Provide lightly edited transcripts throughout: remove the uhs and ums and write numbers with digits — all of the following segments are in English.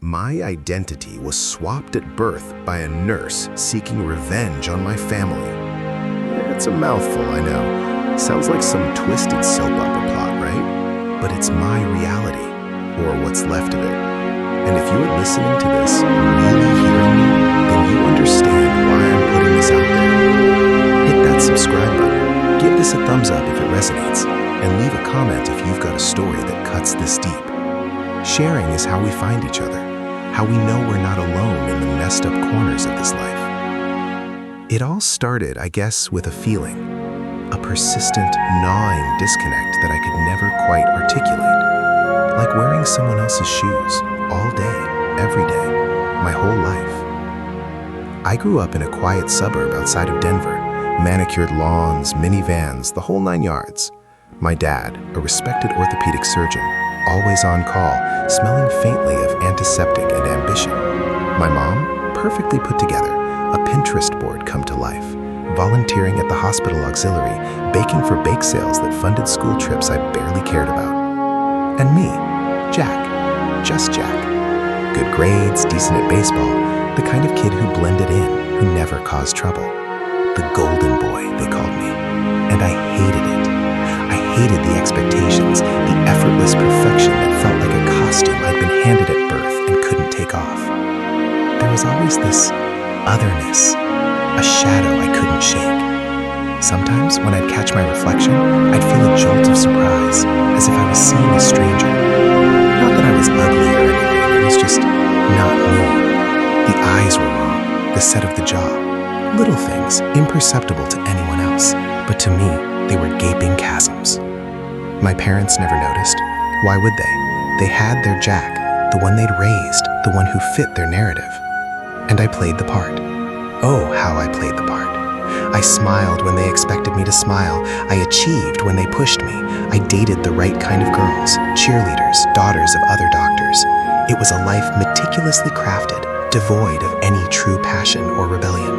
My identity was swapped at birth by a nurse seeking revenge on my family. It's a mouthful, I know. Sounds like some twisted soap opera plot, right? But it's my reality, or what's left of it. And if you are listening to this, really hearing me, then you understand why I'm putting this out there. Hit that subscribe button, give this a thumbs up if it resonates, and leave a comment if you've got a story that cuts this deep. Sharing is how we find each other, how we know we're not alone in the messed up corners of this life. It all started, I guess, with a feeling, a persistent, gnawing disconnect that I could never quite articulate, like wearing someone else's shoes all day, every day, my whole life. I grew up in a quiet suburb outside of Denver, manicured lawns, minivans, the whole 9 yards. My dad, a respected orthopedic surgeon, always on call, smelling faintly of antiseptic and ambition. My mom, perfectly put together, a Pinterest board come to life, volunteering at the hospital auxiliary, baking for bake sales that funded school trips I barely cared about. And me, Jack, just Jack. Good grades, decent at baseball, the kind of kid who blended in, who never caused trouble. The golden boy, they called me. And I hated it. I hated the expectations, the effortless perfection that felt like a costume I'd been handed at birth and couldn't take off. There was always this otherness, a shadow I couldn't shake. Sometimes, when I'd catch my reflection, I'd feel a jolt of surprise, as if I was seeing a stranger. Not that I was ugly or anything, it was just not me. The eyes were wrong, the set of the jaw. Little things, imperceptible to anyone else, but to me, they were gaping chasms. My parents never noticed. Why would they? They had their Jack, the one they'd raised, the one who fit their narrative. And I played the part. Oh, how I played the part. I smiled when they expected me to smile. I achieved when they pushed me. I dated the right kind of girls, cheerleaders, daughters of other doctors. It was a life meticulously crafted, devoid of any true passion or rebellion.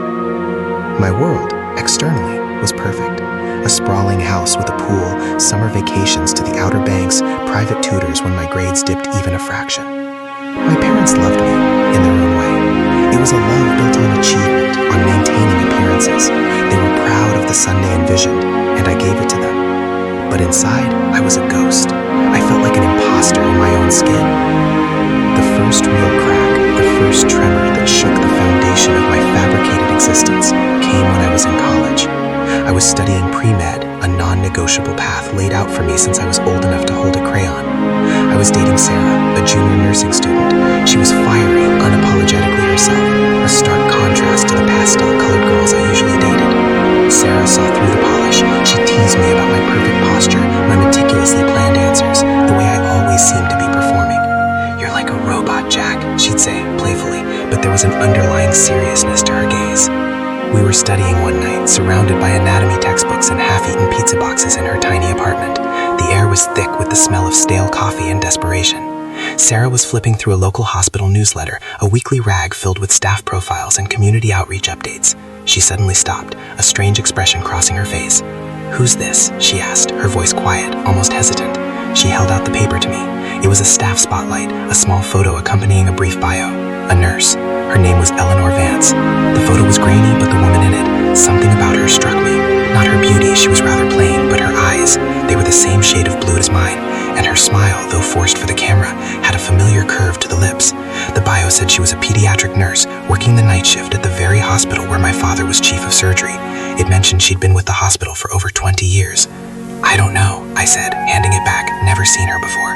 My world, externally, was perfect. A sprawling house with a pool, summer vacations to the Outer Banks, private tutors when my grades dipped even a fraction. My parents loved me, in their own way. It was a love built on achievement, on maintaining appearances. They were proud of the son they envisioned, and I gave it to them. But inside, I was a ghost. I felt like an imposter in my own skin. The first real crack, the first tremor that shook the foundation of my fabricated existence came when I was in college. I was studying pre-med, a non-negotiable path laid out for me since I was old enough to hold a crayon. I was dating Sarah, a junior nursing student. She was fiery, unapologetically herself, a stark contrast to the pastel-colored girls I usually dated. Sarah saw through the polish. She teased me about my perfect posture, my meticulously planned answers, the way I always seemed to be performing. "You're like a robot, Jack," she'd say, playfully, but there was an underlying seriousness to her gaze. We were studying one night, surrounded by anatomy textbooks and half-eaten pizza boxes in her tiny apartment. The air was thick with the smell of stale coffee and desperation. Sarah was flipping through a local hospital newsletter, a weekly rag filled with staff profiles and community outreach updates. She suddenly stopped, a strange expression crossing her face. "Who's this?" she asked, her voice quiet, almost hesitant. She held out the paper to me. It was a staff spotlight, a small photo accompanying a brief bio. A nurse. Her name was Eleanor Vance. The photo was grainy, but the woman in it, something about her struck me. Not her beauty, she was rather plain, but her eyes, they were the same shade of blue as mine, and her smile, though forced for the camera, had a familiar curve to the lips. The bio said she was a pediatric nurse, working the night shift at the very hospital where my father was chief of surgery. It mentioned she'd been with the hospital for over 20 years. "I don't know," I said, handing it back, never seen her before.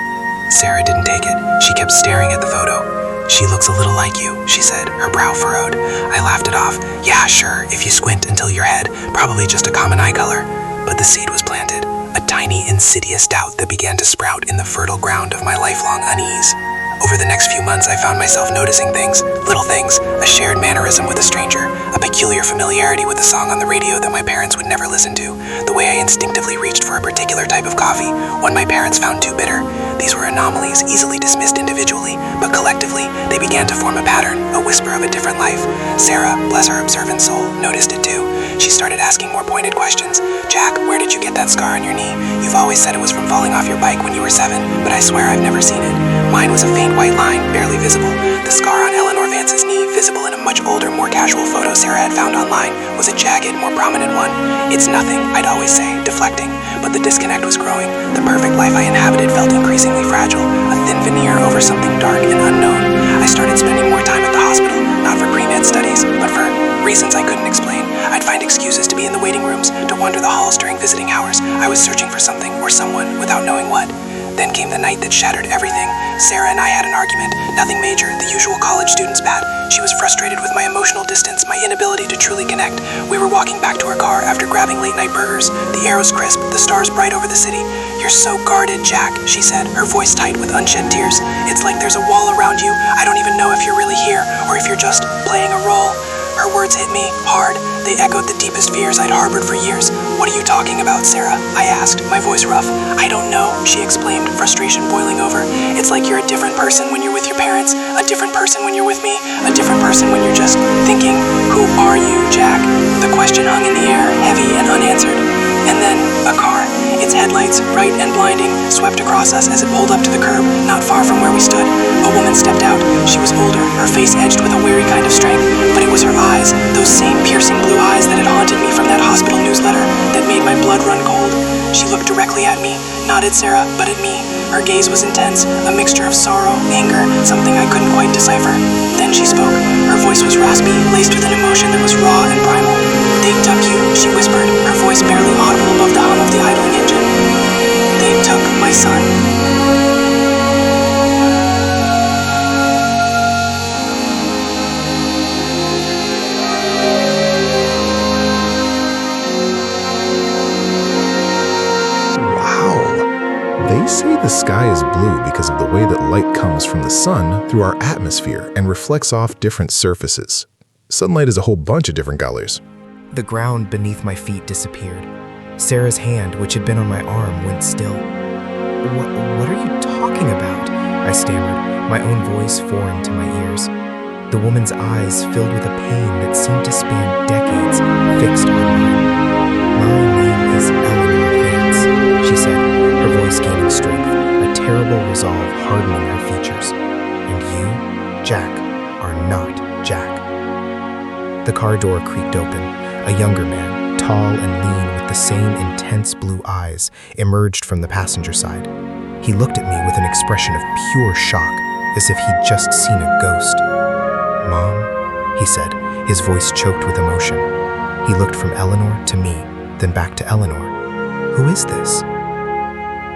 Sarah didn't take it. She kept staring at the photo. "She looks a little like you," she said, her brow furrowed. I laughed it off. "Yeah, sure, if you squint until your head, probably just a common eye color." But the seed was planted, a tiny, insidious doubt that began to sprout in the fertile ground of my lifelong unease. Over the next few months, I found myself noticing things, little things, a shared mannerism with a stranger, a peculiar familiarity with the song on the radio that my parents would never listen to, the way I instinctively reached for a particular type of coffee, one my parents found too bitter. These were anomalies easily dismissed individually, but collectively, they began to form a pattern, a whisper of a different life. Sarah, bless her observant soul, noticed it too. She started asking more pointed questions. Jack, where did you get that scar on your knee? You've always said it was from falling off your bike when you were 7, but I swear I've never seen it. Mine was a faint white line, barely visible. The scar on Eleanor Vance's knee, visible in a much older, more casual photo Sarah had found online, was a jagged, more prominent one. It's nothing, I'd always say, deflecting. But the disconnect was growing. The perfect life I inhabited felt increasingly fragile, a thin veneer over something dark and unknown. I started spending more time at the hospital, not for pre-med studies, but for reasons I couldn't explain. I'd find excuses to be in the waiting rooms, to wander the halls during visiting hours. I was searching for something or someone without knowing what. Then came the night that shattered everything. Sarah and I had an argument, nothing major, the usual college student's bat. She was frustrated with my emotional distance, my inability to truly connect. We were walking back to her car after grabbing late-night burgers. The air was crisp, the stars bright over the city. You're so guarded, Jack, she said, her voice tight with unshed tears. It's like there's a wall around you. I don't even know if you're really here, or if you're just playing a role. Her words hit me hard. They echoed the deepest fears I'd harbored for years. What are you talking about, Sarah? I asked, my voice rough. I don't know, she exclaimed, frustration boiling over. It's like you're a different person when you're with your parents, a different person when you're with me, a different person when you're just thinking, who are you, Jack? The question hung in the air, heavy and unanswered. And then, a car. Its headlights, bright and blinding, swept across us as it pulled up to the curb, not far from where we stood. A woman stepped out. She was older, her face edged with a weary kind of strength, but it was her eyes, those same piercing blue eyes that had haunted me from that hospital newsletter, that made my blood run cold. She looked directly at me, not at Sarah, but at me. Her gaze was intense, a mixture of sorrow, anger, something I couldn't quite decipher. Then she spoke. Her voice was raspy, laced with an emotion that was raw and primal. They took you, she whispered, her voice barely audible above the hum of the idling engine. They took my son. They say the sky is blue because of the way that light comes from the sun through our atmosphere and reflects off different surfaces. Sunlight is a whole bunch of different colors. The ground beneath my feet disappeared. Sarah's hand, which had been on my arm, went still. What are you talking about? I stammered, my own voice foreign to my ears. The woman's eyes filled with a pain that seemed to span decades, fixed on mine. My name is Eleanor Vance, she said, her voice gaining strength, a terrible resolve hardening her features. And you, Jack, are not Jack. The car door creaked open. A younger man, tall and lean with the same intense blue eyes, emerged from the passenger side. He looked at me with an expression of pure shock, as if he'd just seen a ghost. "Mom," he said, his voice choked with emotion. He looked from Eleanor to me, then back to Eleanor. "Who is this?"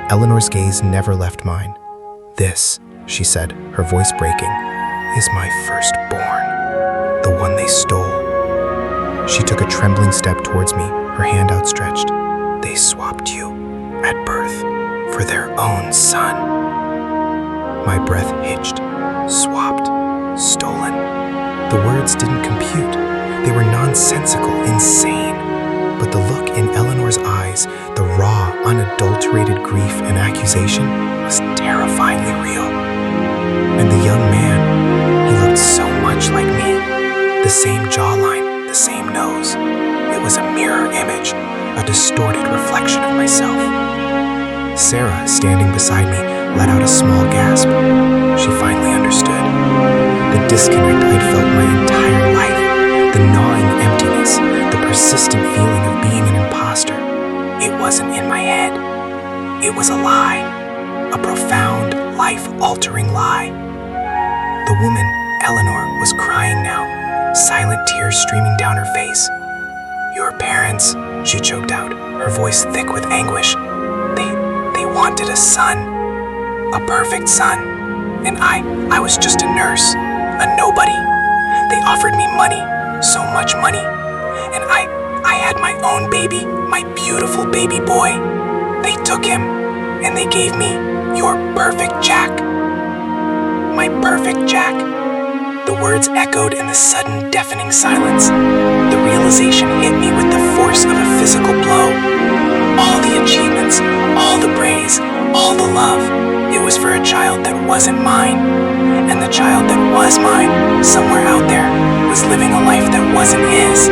Eleanor's gaze never left mine. "This," she said, her voice breaking, "is my firstborn, the one they stole." She took a trembling step towards me, her hand outstretched. "They swapped you, at birth, for their own son." My breath hitched. Swapped. Stolen. The words didn't compute. They were nonsensical, insane. But the look in Eleanor's eyes, the raw, unadulterated grief and accusation, was terrifyingly real. And the young man, he looked so much like me. The same jawline, the same nose. It was a mirror image, a distorted reflection of myself. Sarah, standing beside me, let out a small gasp. She finally understood. The disconnect I'd felt my entire life, the gnawing emptiness, the persistent feeling of being an imposter. It wasn't in my head. It was a lie, a profound, life-altering lie. The woman, Eleanor, was crying now, silent tears streaming down her face. "Your parents," she choked out, her voice thick with anguish. They wanted a son, a perfect son, and I was just a nurse, a nobody. They offered me money, so much money, and I had my own baby, my beautiful baby boy. They took him, and they gave me your perfect Jack. My perfect Jack. The words echoed in the sudden, deafening silence. The realization hit me with the force of a physical blow. All the achievements, all the praise, all the love, it was for a child that wasn't mine. And the child that was mine, somewhere out there, was living a life that wasn't his.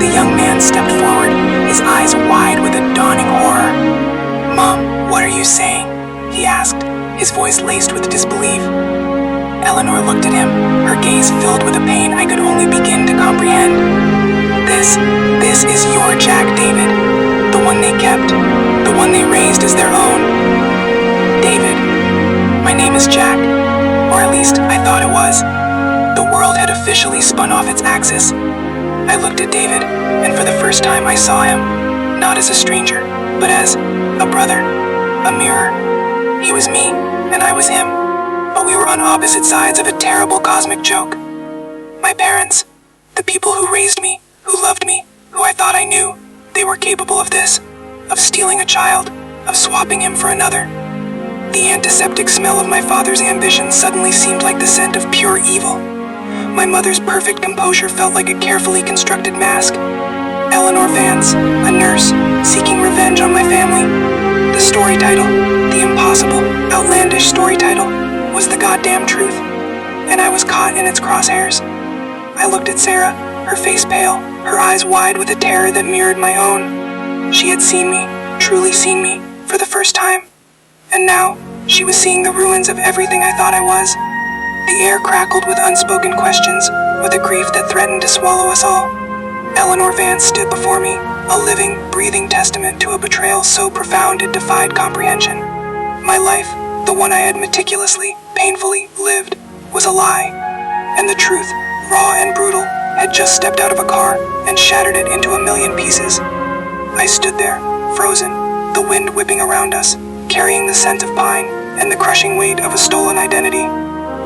The young man stepped forward, his eyes wide with a dawning horror. "Mom, what are you saying?" he asked, his voice laced with disbelief. Eleanor looked at him, her gaze filled with a pain I could only begin to comprehend. This is your Jack, David. The one they kept, the one they raised as their own. David, my name is Jack, or at least I thought it was. The world had officially spun off its axis. I looked at David, and for the first time I saw him, not as a stranger, but as a brother, a mirror. He was me, and I was him, but we were on opposite sides of a terrible cosmic joke. My parents, the people who raised me, who loved me, who I thought I knew, they were capable of this, of stealing a child, of swapping him for another. The antiseptic smell of my father's ambition suddenly seemed like the scent of pure evil. My mother's perfect composure felt like a carefully constructed mask. Eleanor Vance, a nurse, seeking revenge on my family. The story title, the impossible, outlandish story title, was the goddamn truth, and I was caught in its crosshairs. I looked at Sarah, her face pale, her eyes wide with a terror that mirrored my own. She had seen me, truly seen me, for the first time, and now she was seeing the ruins of everything I thought I was. The air crackled with unspoken questions, with a grief that threatened to swallow us all. Eleanor Vance stood before me, a living, breathing testament to a betrayal so profound it defied comprehension. My life, the one I had meticulously, painfully lived, was a lie, and the truth, raw and brutal, had just stepped out of a car and shattered it into a million pieces. I stood there, frozen, the wind whipping around us, carrying the scent of pine and the crushing weight of a stolen identity.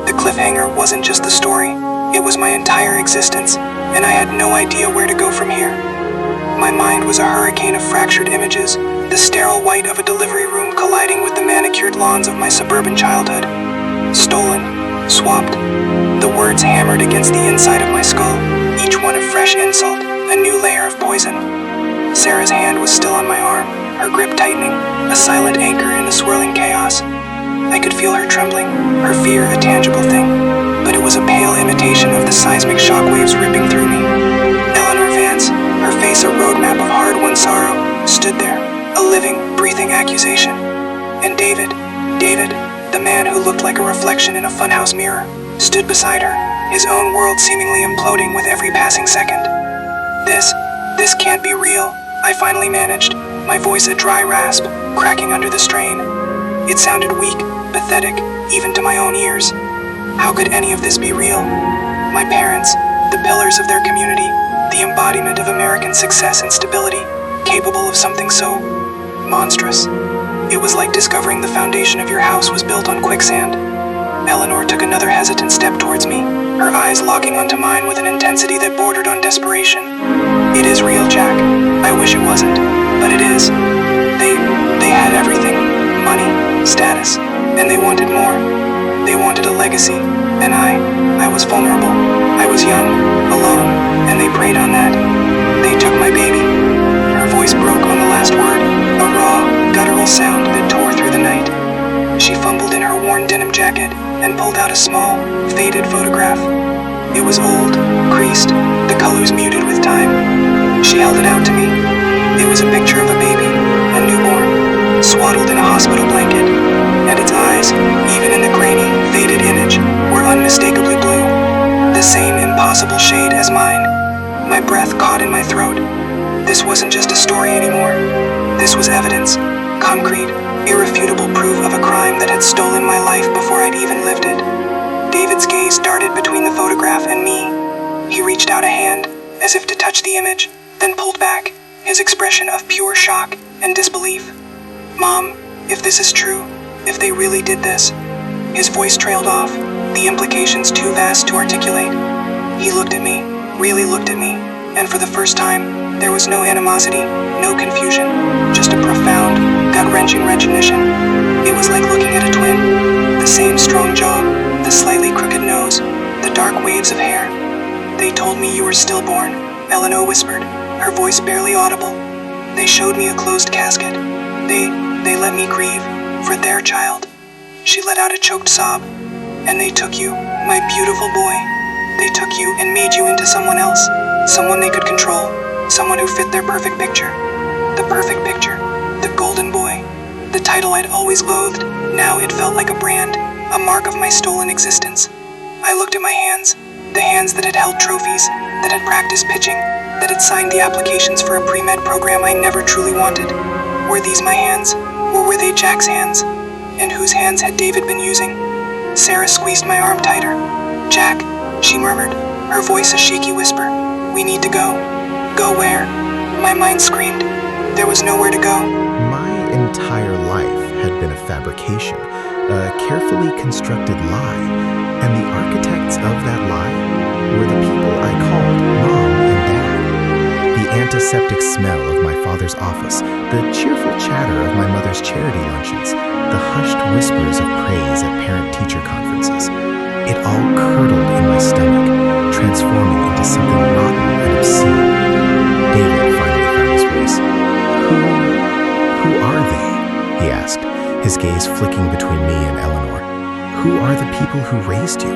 The cliffhanger wasn't just the story, it was my entire existence, and I had no idea where to go from here. My mind was a hurricane of fractured images, the sterile white of a delivery room colliding with the manicured lawns of my suburban childhood. Stolen, swapped, the words hammered against the inside of my skull, each one a fresh insult, a new layer of poison. Sarah's hand was still on my arm, her grip tightening, a silent anchor in the swirling chaos. I could feel her trembling, her fear a tangible thing, but it was a pale imitation of the seismic shockwaves ripping through me. Eleanor Vance, her face a roadmap of hard-won sorrow, stood there, a living, breathing accusation. And David, the man who looked like a reflection in a funhouse mirror, stood beside her, his own world seemingly imploding with every passing second. This can't be real, I finally managed, my voice a dry rasp, cracking under the strain. It sounded weak, pathetic, even to my own ears. How could any of this be real? My parents, the pillars of their community, the embodiment of American success and stability, capable of something so monstrous. It was like discovering the foundation of your house was built on quicksand. Eleanor took another hesitant step towards me, her eyes locking onto mine with an intensity that bordered on desperation. "It is real, Jack. I wish it wasn't, but it is. They had everything, money, status, and they wanted more. They wanted a legacy, and I was vulnerable. I was young, alone, and they preyed on that. They took my baby." Her voice broke on the last word, a raw, guttural sound that tore through the night. She fumbled in her worn denim jacket and pulled out a small, faded photograph. It was old, creased, the colors muted with time. She held it out to me. It was a picture of a baby, a newborn, swaddled in a hospital blanket, and its eyes, even in the grainy, faded image, were unmistakably blue, the same impossible shade as mine. My breath caught in my throat. This wasn't just a story anymore. This was evidence, concrete, irrefutable proof of a crime that had stolen my life before I'd even lived it. David's gaze darted between the photograph and me. He reached out a hand, as if to touch the image, then pulled back, his expression of pure shock and disbelief. "Mom, if this is true, if they really did this." His voice trailed off, the implications too vast to articulate. He looked at me, really looked at me, and for the first time, there was no animosity, no confusion, just a profound, gut-wrenching recognition. It was like looking at a twin. The same strong jaw, the slightly crooked nose, waves of hair. They told me you were stillborn, Eleanor whispered, her voice barely audible. They showed me a closed casket. They let me grieve for their child. She let out a choked sob. And they took you, my beautiful boy. They took you and made you into someone else, someone they could control, someone who fit their perfect picture. The perfect picture, the golden boy. The title I'd always loathed, now it felt like a brand, a mark of my stolen existence. I looked at my hands, the hands that had held trophies, that had practiced pitching, that had signed the applications for a pre-med program I never truly wanted. Were these my hands, or were they Jack's hands? And whose hands had David been using? Sarah squeezed my arm tighter. Jack, she murmured, her voice a shaky whisper. We need to go. Go where? My mind screamed. There was nowhere to go. My entire life had been a fabrication, a carefully constructed lie, and the architects of that lie were the people I called Mom and Dad. The antiseptic smell of my father's office, the cheerful chatter of my mother's charity luncheons, the hushed whispers of praise at parent-teacher conferences. It all curdled in my stomach, transforming into something rotten and obscene. David finally found his voice. Who are they? He asked, his gaze flicking between me and Eleanor. Who are the people who raised you?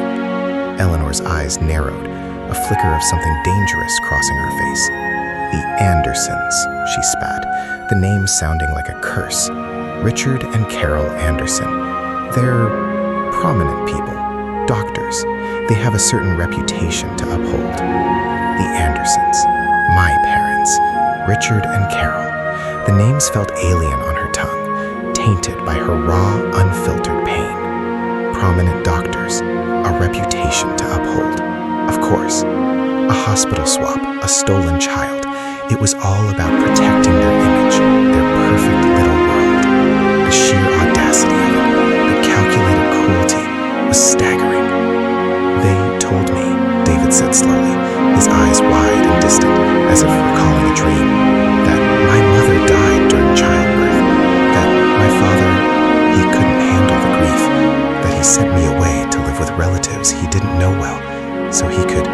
Eleanor's eyes narrowed, a flicker of something dangerous crossing her face. The Andersons, she spat, the name sounding like a curse. Richard and Carol Anderson. They're prominent people, doctors. They have a certain reputation to uphold. The Andersons, my parents, Richard and Carol. The names felt alien on her tongue, tainted by her raw, unfiltered pain. Prominent doctors, a reputation to uphold. Of course, a hospital swap, a stolen child. It was all about protecting their image, their perfect little world. The sheer audacity of it, the calculated cruelty, was staggering. They told me, David said slowly, his eyes wide and distant, as if recalling a dream, that my mother died during childbirth, that my father, he couldn't handle the grief, that he sent me away to live with relatives he didn't know well, so he could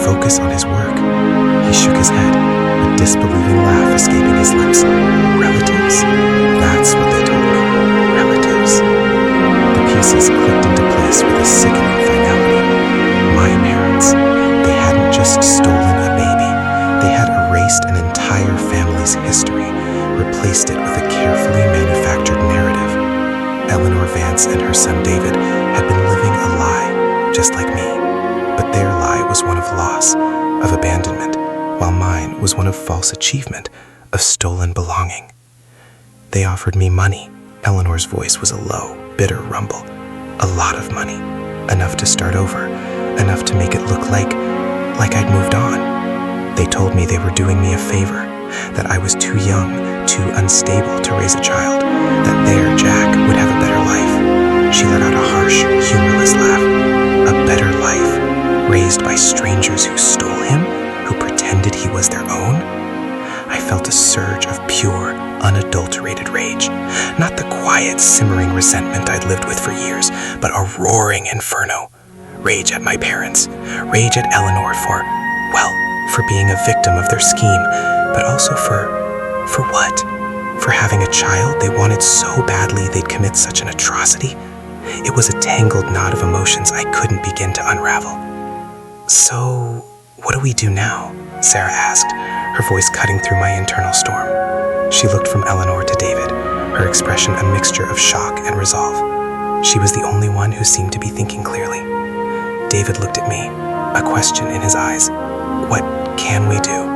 focus on his work. He shook his head, a disbelieving laugh escaping his lips. Relatives? That's what they told me. Relatives. The pieces clicked into place with a sickening finality. My parents, they hadn't just stolen a baby. They had erased an entire family's history, replaced it with a carefully manufactured narrative. Eleanor Vance and her son David had been living a lie, just like me. But their lie was one of loss, of abandonment, while mine was one of false achievement, of stolen belonging. They offered me money. Eleanor's voice was a low, bitter rumble. A lot of money. Enough to start over. Enough to make it look like I'd moved on. They told me they were doing me a favor, that I was too young, too unstable to raise a child, that their Jack would have a better life. She let out a harsh, humorless laugh. A better life? Raised by strangers who stole him, who pretended he was their own? I felt a surge of pure, unadulterated rage. Not the quiet, simmering resentment I'd lived with for years, but a roaring inferno. Rage at my parents. Rage at Eleanor for being a victim of their scheme, but also for what? For having a child they wanted so badly they'd commit such an atrocity? It was a tangled knot of emotions I couldn't begin to unravel. So, what do we do now? Sarah asked, her voice cutting through my internal storm. She looked from Eleanor to David, her expression a mixture of shock and resolve. She was the only one who seemed to be thinking clearly. David looked at me, a question in his eyes. What can we do?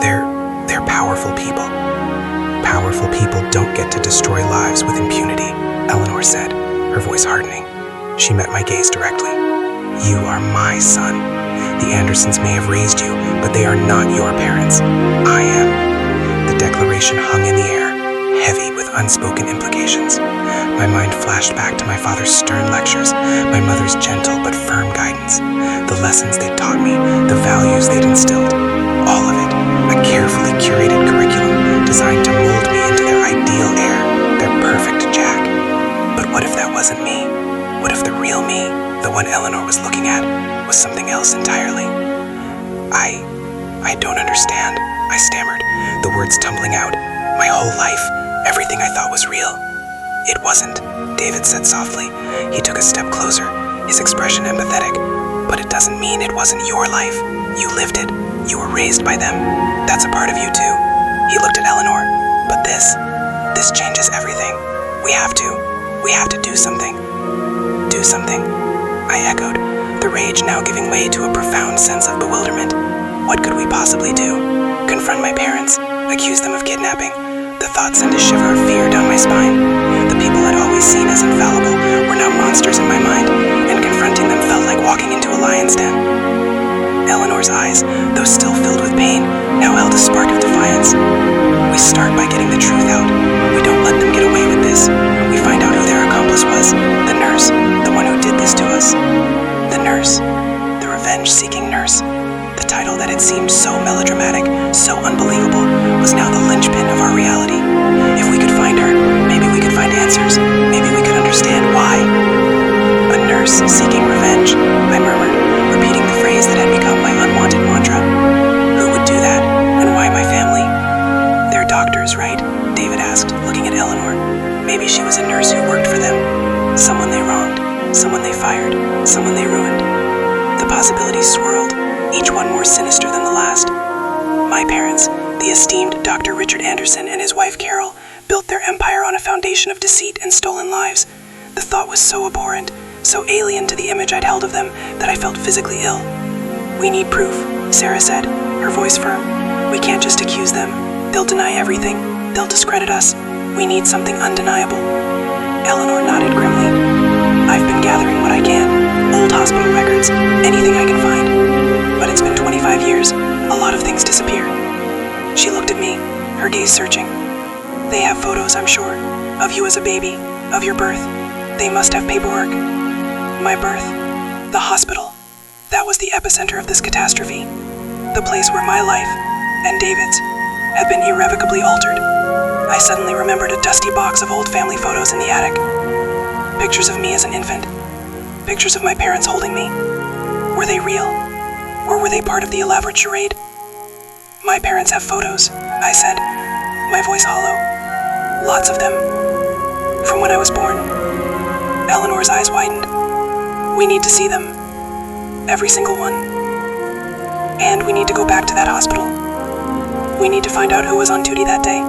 They're powerful people. Powerful people don't get to destroy lives with impunity, Eleanor said, her voice hardening. She met my gaze directly. You are my son. The Andersons may have raised you, but they are not your parents. I am. The declaration hung in the air, heavy with unspoken implications. My mind flashed back to my father's stern lectures, my mother's gentle but firm guidance, the lessons they'd taught me, the values they'd instilled. All of it, a carefully curated curriculum designed to mold me into their ideal heir, their perfect Jack. But what if that wasn't me? What if the real me, the one Eleanor was looking looking at was something else entirely. I don't understand, I stammered, the words tumbling out. My whole life, everything I thought was real. It wasn't, David said softly. He took a step closer, his expression empathetic. But it doesn't mean it wasn't your life. You lived it. You were raised by them. That's a part of you too. He looked at Eleanor. But this changes everything. We have to do something. Do something, I echoed, the rage now giving way to a profound sense of bewilderment. What could we possibly do? Confront my parents? Accuse them of kidnapping? The thought sent a shiver of fear down my spine. The people I'd always seen as infallible were now monsters in my mind, and confronting them felt like walking into a lion's den. Eleanor's eyes, though still filled with pain, now held a spark of defiance. We start by getting the truth out. We don't let them get away with this. We find out who their accomplice was, the nurse, the one who did this to us. The nurse, the revenge-seeking nurse. The title that had seemed so melodramatic, so unbelievable, was now the linchpin of our reality. If we could find her, maybe we could find answers. Maybe we could understand why. A nurse seeking revenge, I murmured, repeating the phrase that had become my unwanted mantra. Who would do that, and why my family? They're doctors, right? David asked, looking at Eleanor. Maybe she was a nurse who worked for them. Someone they wronged, someone they fired, someone they ruined. The possibilities swirled, each one more sinister than the last. My parents, the esteemed Dr. Richard Anderson and his wife Carol, built their empire on a foundation of deceit and stolen lives. The thought was so abhorrent, so alien to the image I'd held of them, that I felt physically ill. We need proof, Sarah said, her voice firm. We can't just accuse them. They'll deny everything. They'll discredit us. We need something undeniable. Eleanor nodded grimly. I've been gathering what I can. Old hospital records, anything I can find. But it's been 25 years. A lot of things disappear. She looked at me, her gaze searching. They have photos, I'm sure, of you as a baby, of your birth. They must have paperwork. My birth, the hospital, that was the epicenter of this catastrophe. The place where my life, and David's, had been irrevocably altered. I suddenly remembered a dusty box of old family photos in the attic. Pictures of me as an infant. Pictures of my parents holding me. Were they real? Or were they part of the elaborate charade? My parents have photos, I said, my voice hollow. Lots of them. From when I was born. Eleanor's eyes widened. We need to see them. Every single one. And we need to go back to that hospital. We need to find out who was on duty that day.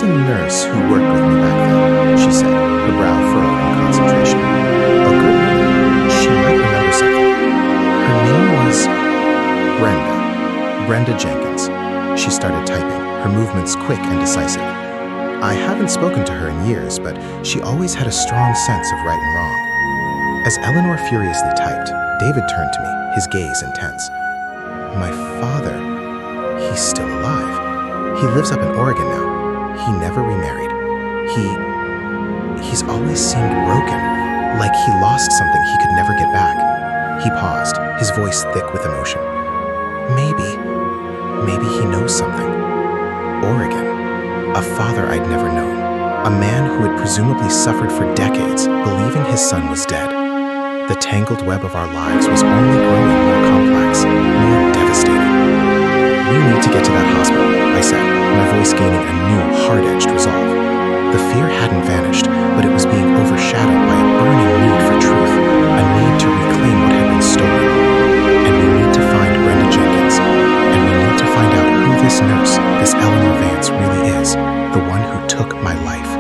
a nurse who worked with me back then," she said, her brow furrowed in concentration. "A good woman. She might remember something. Her name was Brenda Jenkins." She started typing, her movements quick and decisive. I haven't spoken to her in years, but she always had a strong sense of right and wrong. As Eleanor furiously typed, David turned to me, his gaze intense. "My father, he's still alive. He lives up in Oregon now. He never remarried. He's always seemed broken, like he lost something he could never get back." He paused, his voice thick with emotion. Maybe he knows something. Oregon. A father I'd never known. A man who had presumably suffered for decades, believing his son was dead. The tangled web of our lives was only growing more complex, more devastating. "We need to get to that hospital," I said, my voice gaining a new, hard-edged resolve. The fear hadn't vanished, but it was being overshadowed by a burning need for truth, a need to reclaim what had been stolen. And we need to find Brenda Jenkins, and we need to find out who this nurse, this Eleanor Vance, really is, the one who took my life.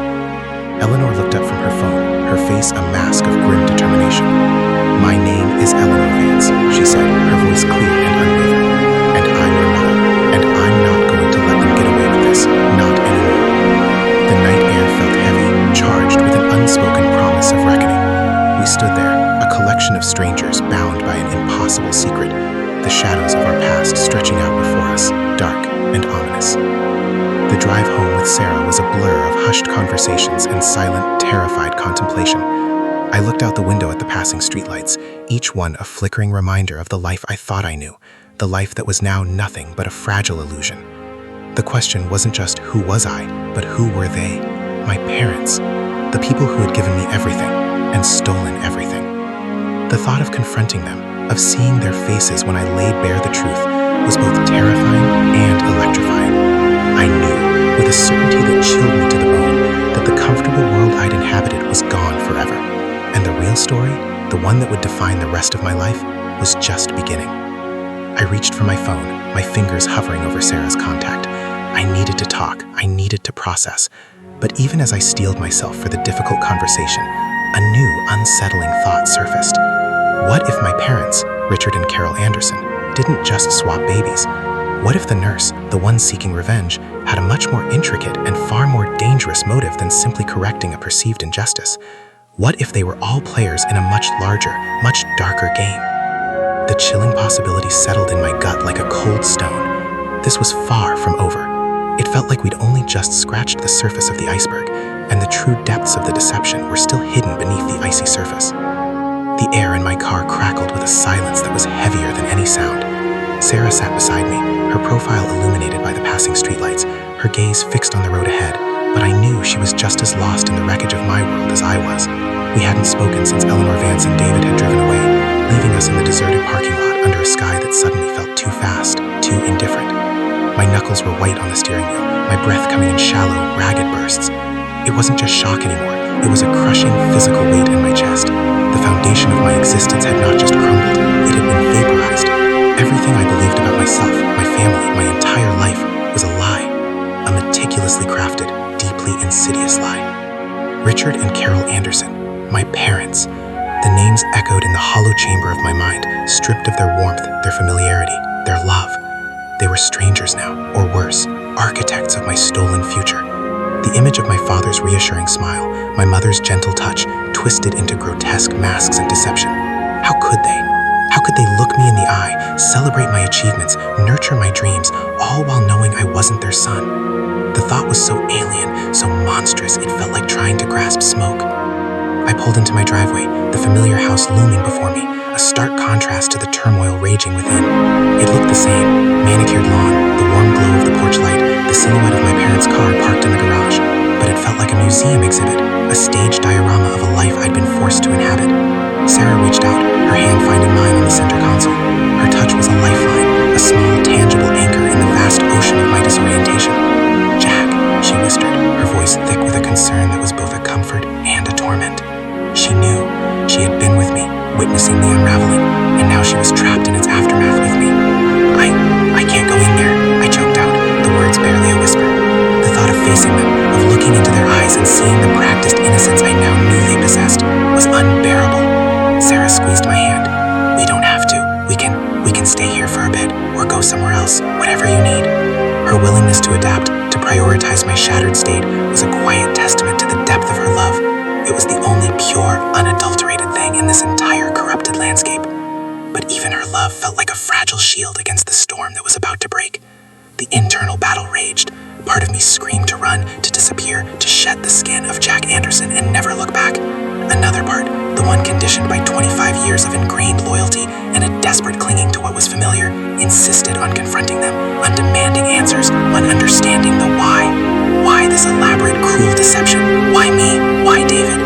Eleanor looked up from her phone, her face a mask of grim determination. "My name is Eleanor Vance," she said, her voice clear and unwavering. "And I'm your mother, and I'm not going to let them get away with this, not anymore." The night air felt heavy, charged with an unspoken promise of reckoning. We stood there, a collection of strangers bound by an impossible secret, the shadows of our past stretching out before us, dark and ominous. The drive home with Sarah was a blur of hushed conversations and silent, terrified contemplation. I looked out the window at the passing streetlights, each one a flickering reminder of the life I thought I knew, the life that was now nothing but a fragile illusion. The question wasn't just who was I, but who were they? My parents, the people who had given me everything and stolen everything. The thought of confronting them, of seeing their faces when I laid bare the truth, was both terrifying and electrifying. I knew, with a certainty that chilled me to the bone, that the comfortable world I'd inhabited was gone forever. And the real story, the one that would define the rest of my life, was just beginning. I reached for my phone, my fingers hovering over Sarah's contact. I needed to talk, I needed to process. But even as I steeled myself for the difficult conversation, a new, unsettling thought surfaced. What if my parents, Richard and Carol Anderson, didn't just swap babies? What if the nurse, the one seeking revenge, had a much more intricate and far more dangerous motive than simply correcting a perceived injustice? What if they were all players in a much larger, much darker game? The chilling possibility settled in my gut like a cold stone. This was far from over. It felt like we'd only just scratched the surface of the iceberg, and the true depths of the deception were still hidden beneath the icy surface. The air in my car crackled with a silence that was heavier than any sound. Sarah sat beside me, her profile illuminated by the passing streetlights, her gaze fixed on the road ahead, but I knew she was just as lost in the wreckage of my world as I was. We hadn't spoken since Eleanor Vance and David had driven away, leaving us in the deserted parking lot under a sky that suddenly felt too fast, too indifferent. My knuckles were white on the steering wheel, my breath coming in shallow, ragged bursts. It wasn't just shock anymore, it was a crushing physical weight in my chest. The foundation of my existence had not just crumbled, it had been vaporized. Everything I believed about myself, my family, my entire life was a lie. A meticulously crafted, deeply insidious lie. Richard and Carol Anderson, my parents. The names echoed in the hollow chamber of my mind, stripped of their warmth, their familiarity, their love. They were strangers now, or worse, architects of my stolen future. The image of my father's reassuring smile, my mother's gentle touch, twisted into grotesque masks and deception. How could they? How could they look me in the eye, celebrate my achievements, nurture my dreams, all while knowing I wasn't their son? The thought was so alien, so monstrous, it felt like trying to grasp smoke. I pulled into my driveway, the familiar house looming before me, a stark contrast to the turmoil raging within. It looked the same, manicured lawn, the warm glow of the porch light, the silhouette of my parents' car parked in the garage. But it felt like a museum exhibit, a staged diorama of a life I'd been forced to inhabit. Sarah reached out, her hand finding mine on the center console. Her touch was a lifeline, a small, tangible anchor in the vast ocean of my disorientation. "Jack," she whispered, her voice thick with a concern that was both a comfort and a torment. She knew. She had been with me, witnessing the unraveling, and now she was trapped in its aftermath with me. I can't go in there. whatever you need. Her willingness to adapt, to prioritize my shattered state, was a quiet testament to the depth of her love. It was the only pure, unadulterated thing in this entire corrupted landscape. But even her love felt like a fragile shield against the storm that was about to break. The internal battle raged. Part of me screamed to run, to disappear, to shed the skin of Jack Anderson and never look back. Another part, the one conditioned by 25 years of ingrained loyalty and a desperate clinging to what was familiar, insisted on confronting them, on demanding answers, on understanding the why. Why this elaborate, cruel deception? Why me? Why David?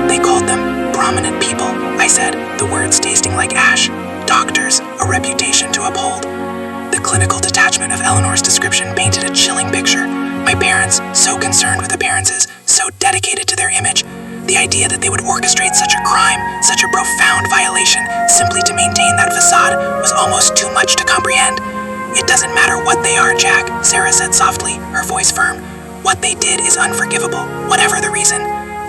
They called them prominent people, I said, the words tasting like ash. Doctors, a reputation to uphold. The clinical detachment of Eleanor's description painted a chilling picture. My parents, so concerned with appearances, so dedicated to their image. The idea that they would orchestrate such a crime, such a profound violation, simply to maintain that facade was almost too much to comprehend. It doesn't matter what they are, Jack, Sarah said softly, her voice firm. What they did is unforgivable, whatever the reason.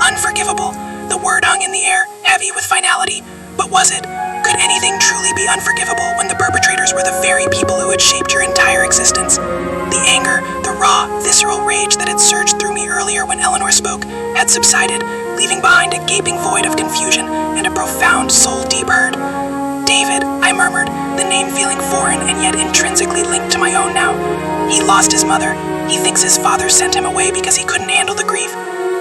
Unforgivable. The word hung in the air, heavy with finality. But was it? Could anything truly be unforgivable when the perpetrators were the very people who had shaped your entire existence? The anger, the raw, visceral rage that had surged through me earlier when Eleanor spoke, had subsided, leaving behind a gaping void of confusion and a profound, soul-deep hurt. David, I murmured, the name feeling foreign and yet intrinsically linked to my own now. He lost his mother. He thinks his father sent him away because he couldn't handle the grief.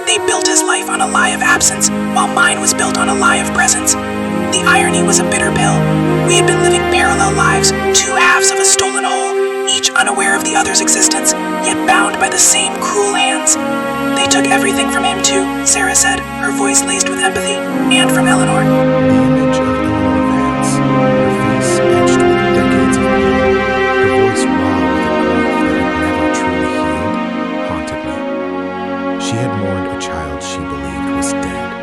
They built his life on a lie of absence, while mine was built on a lie of presence. The irony was a bitter pill. We had been living parallel lives, two halves of a stolen whole, each unaware of the other's existence, yet bound by the same cruel hands. They took everything from him too, Sarah said, her voice laced with empathy, and from Eleanor. The image of Eleanor Vance, her face etched with decades of pain, her voice raw with a grief that had never truly healed, haunted me. She had mourned a child she believed was dead,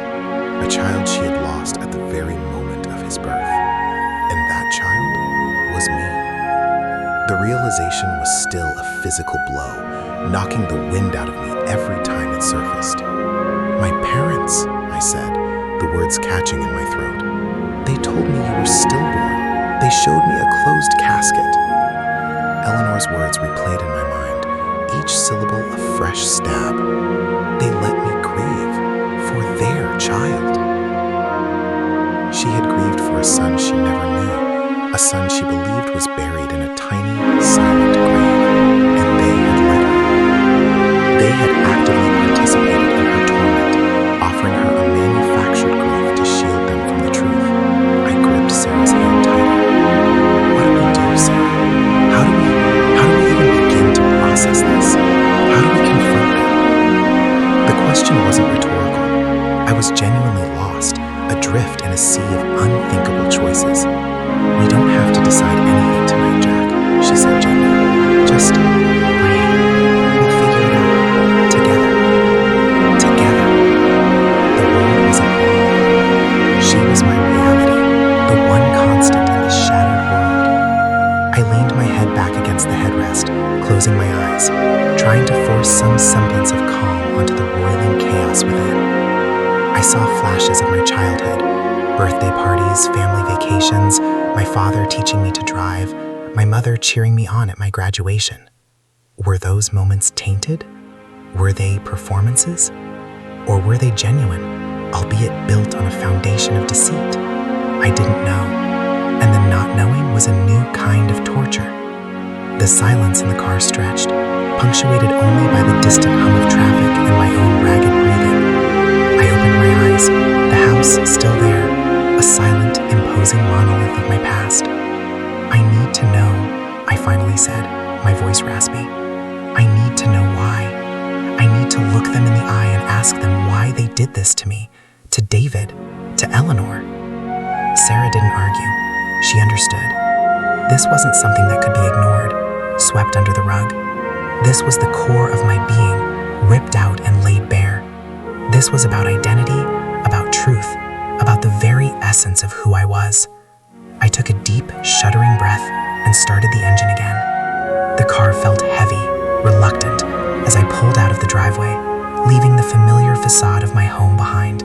a child she had lost at the very moment of his birth. And that child was me. The realization was still a physical blow, knocking the wind out of me every time it surfaced. My parents, I said, the words catching in my throat. They told me you were stillborn. They showed me a closed casket. Eleanor's words replayed in my mind, each syllable a fresh stab. They let me grieve for their child. She had grieved for a son she never knew, a son she believed was buried in a tiny, silent grave, and they had let her. They had actively participated in her torment, offering her a manufactured grief to shield them from the truth. I gripped Sarah's hand tighter. What do we do, Sarah? How do we even begin to process this? How do we confront them? The question wasn't rhetorical. I was genuinely lost, adrift in a sea of unthinkable choices. We don't have to decide anything tonight, Jack, she said gently. Just breathe. We'll figure it out. Together. Together. The world wasn't wrong. She was my reality, the one constant in this shattered world. I leaned my head back against the headrest, closing my eyes, trying to force some semblance of calm onto the roiling chaos within. I saw flashes of my childhood, birthday parties, family vacations, my father teaching me to drive, my mother cheering me on at my graduation. Were those moments tainted? Were they performances? Or were they genuine, albeit built on a foundation of deceit? I didn't know, and the not knowing was a new kind of torture. The silence in the car stretched, punctuated only by the distant hum of traffic and my own ragged breathing. I opened my eyes, the house still there, a silent, imposing monolith of my past. I need to know, I finally said, my voice raspy. I need to know why. I need to look them in the eye and ask them why they did this to me, to David, to Eleanor. Sarah didn't argue. She understood. This wasn't something that could be ignored, swept under the rug. This was the core of my being, ripped out and laid bare. This was about identity, about truth, about the very essence of who I was. I took a deep, shuddering breath and started the engine again. The car felt heavy, reluctant, as I pulled out of the driveway, leaving the familiar facade of my home behind.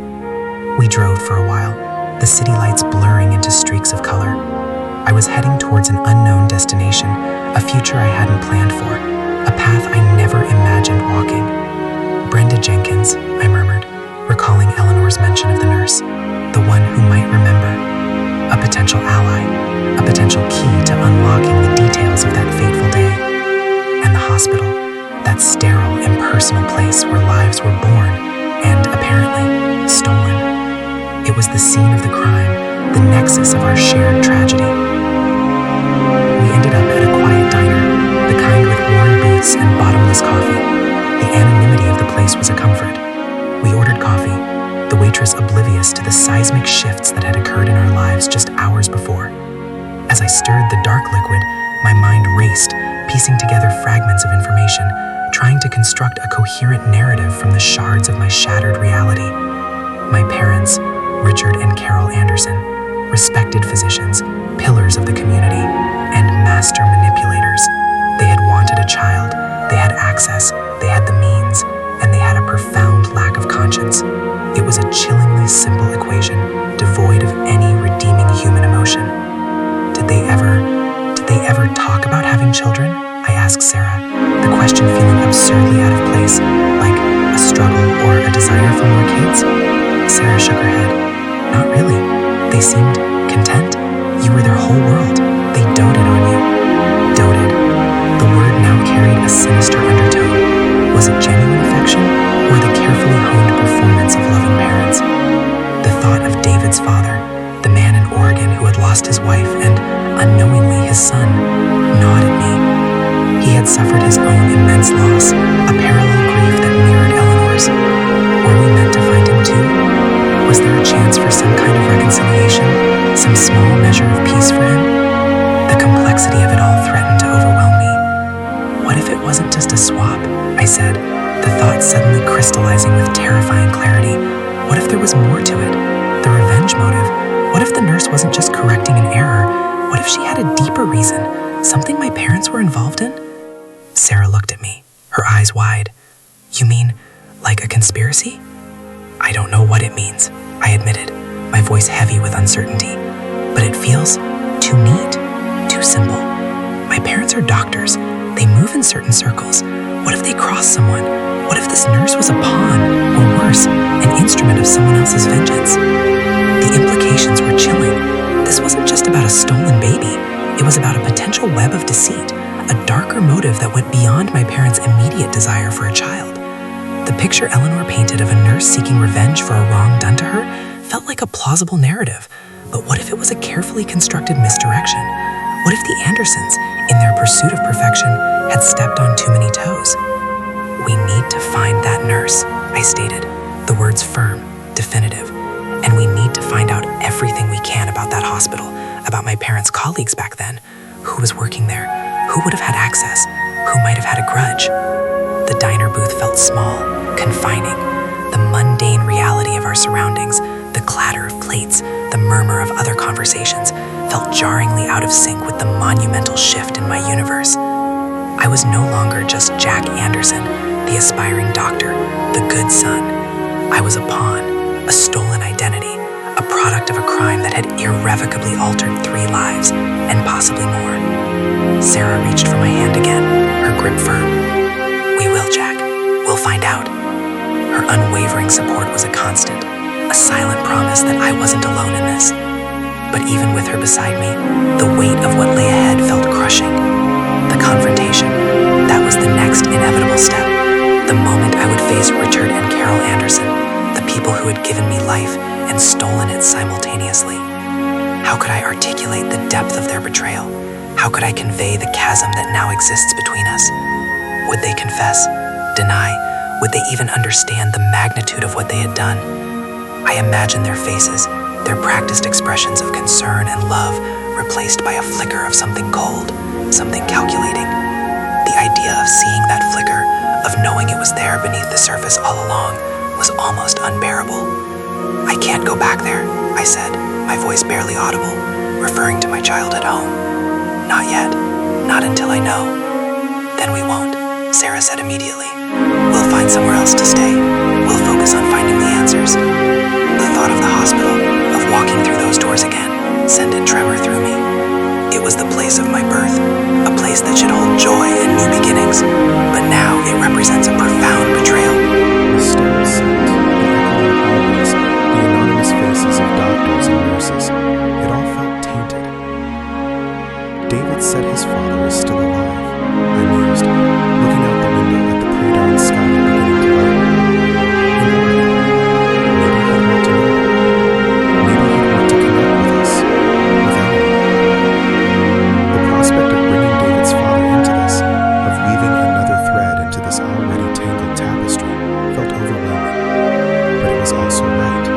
We drove for a while, the city lights blurring into streaks of color. I was heading towards an unknown destination, a future I hadn't planned for, a path I never imagined walking. Brenda Jenkins, I murmured, recalling Eleanor's mention of the nurse, the one who might remember. A potential ally, a potential key to unlocking the details of that fateful day. And the hospital, that sterile, impersonal place where lives were born and, apparently, stolen. It was the scene of the crime, the nexus of our shared tragedy. We ended up at a quiet diner, the kind with worn booths and bottomless coffee. The anonymity of the place was a comfort. We ordered coffee, the waitress oblivious to the seismic shifts that had occurred in our lives just hours before. As I stirred the dark liquid, my mind raced, piecing together fragments of information, trying to construct a coherent narrative from the shards of my shattered reality. My parents, Richard and Carol Anderson, respected physicians, pillars of the community, and master manipulators. They had wanted a child, they had access, they had the means, and they had a profound lack of conscience. It was a chillingly simple equation, devoid of any redeeming human emotion. Did they ever talk about having children? I asked Sarah, the question feeling absurdly out of place, like a struggle or a desire for more kids. Sarah shook her head. Not really. They seemed content. You were their whole world. They doted on you. Doted. The word now carried a sinister undertone. Was it genuine affection, or the carefully honed performance of loving parents? The thought of David's father, the man in Oregon who had lost his wife and, unknowingly, his son, gnawed at me. He had suffered his own immense loss, a parallel grief that mirrored Eleanor's. Were we meant to find him too? Was there a chance for some kind of reconciliation, some small measure of peace for him? The complexity of it all threatened to overwhelm me. What if it wasn't just a swap? I said, the thought suddenly crystallizing with terrifying clarity. What if there was more to it? The revenge motive? What if the nurse wasn't just correcting an error? What if she had a deeper reason? Something my parents were involved in? Sarah looked at me, her eyes wide. You mean, like a conspiracy? I don't know what it means, I admitted, my voice heavy with uncertainty. But it feels too neat, too simple. My parents are doctors. They move in certain circles. What if they cross someone? What if this nurse was a pawn, or worse, an instrument of someone else's vengeance? The implications were chilling. This wasn't just about a stolen baby. It was about a potential web of deceit, a darker motive that went beyond my parents' immediate desire for a child. The picture Eleanor painted of a nurse seeking revenge for a wrong done to her felt like a plausible narrative. But what if it was a carefully constructed misdirection? What if the Andersons, in their pursuit of perfection, had stepped on too many toes? We need to find that nurse, I stated, the words firm, definitive. And we need to find out everything we can about that hospital, about my parents' colleagues back then. Who was working there? Who would have had access? Who might have had a grudge? The diner booth felt small, confining. The mundane reality of our surroundings, the clatter of plates, the murmur of other conversations, felt jarringly out of sync with the monumental shift in my universe. I was no longer just Jack Anderson, the aspiring doctor, the good son. I was a pawn, a stolen identity, a product of a crime that had irrevocably altered 3 lives, and possibly more. Sarah reached for my hand again, her grip firm. We will, Jack. We'll find out. Her unwavering support was a constant, a silent promise that I wasn't alone in this. But even with her beside me, the weight of what lay ahead felt crushing. The confrontation, that was the next inevitable step. The moment I would face Richard and Carol Anderson, the people who had given me life and stolen it simultaneously. How could I articulate the depth of their betrayal? How could I convey the chasm that now exists between us? Would they confess? Deny? Would they even understand the magnitude of what they had done? I imagined their faces, their practiced expressions of concern and love replaced by a flicker of something cold, something calculating. The idea of seeing that flicker, of knowing it was there beneath the surface all along, was almost unbearable. I can't go back there, I said, my voice barely audible, referring to my childhood home. Not yet. Not until I know. Then we won't, Sarah said immediately. We'll find somewhere else to stay. We'll focus on finding the answers. The thought of the hospital, of walking through those doors again, sent a tremor through me. It was the place of my birth, a place that should hold joy and new beginnings, but now it represents a profound betrayal. The stone scent, the echoing hallways, the anonymous faces of doctors and nurses, it all felt tainted. David said his father was still alive, I mused, looking out the window at the pre-dawn sky beginning to light. Maybe he'd want to know. Maybe he'd want to connect with us, without me. The prospect of bringing David's father into this, of weaving another thread into this already tangled tapestry, felt overwhelming. But it was also right.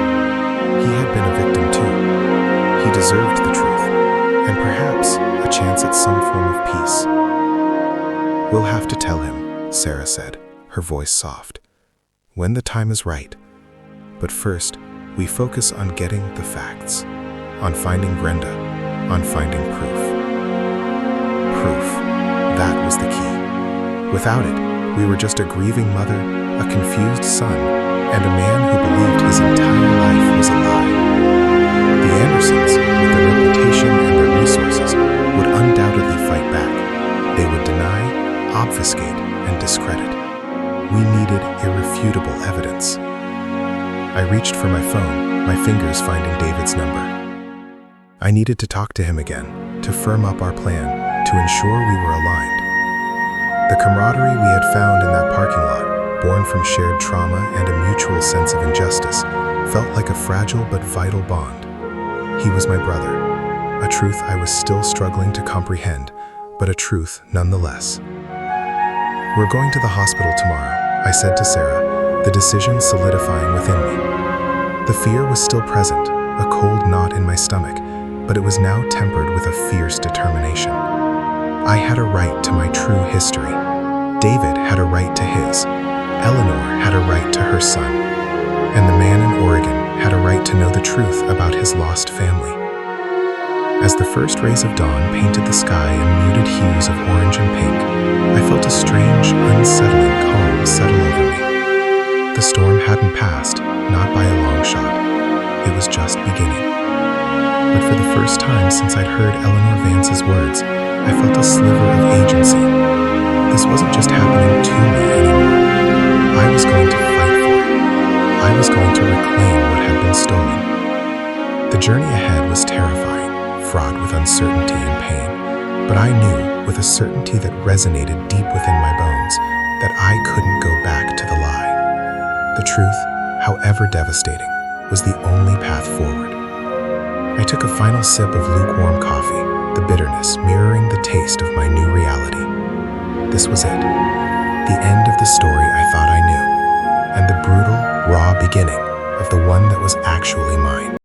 He had been a victim too. He deserved the truth, and perhaps a chance at some form of peace. We'll have to tell him, Sarah said, her voice soft, when the time is right. But first, we focus on getting the facts, on finding Brenda, on finding proof. Proof. That was the key. Without it, we were just a grieving mother, a confused son, and a man who believed his entire life was a lie. The Andersons, with their reputation and their resources, would undoubtedly fight back. They would deny, obfuscate, and discredit. We needed irrefutable evidence. I reached for my phone, my fingers finding David's number. I needed to talk to him again, to firm up our plan, to ensure we were aligned. The camaraderie we had found in that parking lot, born from shared trauma and a mutual sense of injustice, felt like a fragile but vital bond. He was my brother, a truth I was still struggling to comprehend, but a truth nonetheless. We're going to the hospital tomorrow, I said to Sarah, the decision solidifying within me. The fear was still present, a cold knot in my stomach, but it was now tempered with a fierce determination. I had a right to my true history. David had a right to his. Eleanor had a right to her son. And the man in Oregon had a right to know the truth about his lost family. As the first rays of dawn painted the sky in muted hues of orange and pink, I felt a strange, unsettling calm settle over me. The storm hadn't passed, not by a long shot. It was just beginning. But for the first time since I'd heard Eleanor Vance's words, I felt a sliver of agency. This wasn't just happening to me anymore. I was going to fight for it. I was going to reclaim what had been stolen. The journey ahead was terrifying, fraught with uncertainty and pain, but I knew, with a certainty that resonated deep within my bones, that I couldn't go back to the lie. The truth, however devastating, was the only path forward. I took a final sip of lukewarm coffee, the bitterness mirroring the taste of my new reality. This was it, the end of the story I thought I knew, and the brutal, raw beginning of the one that was actually mine.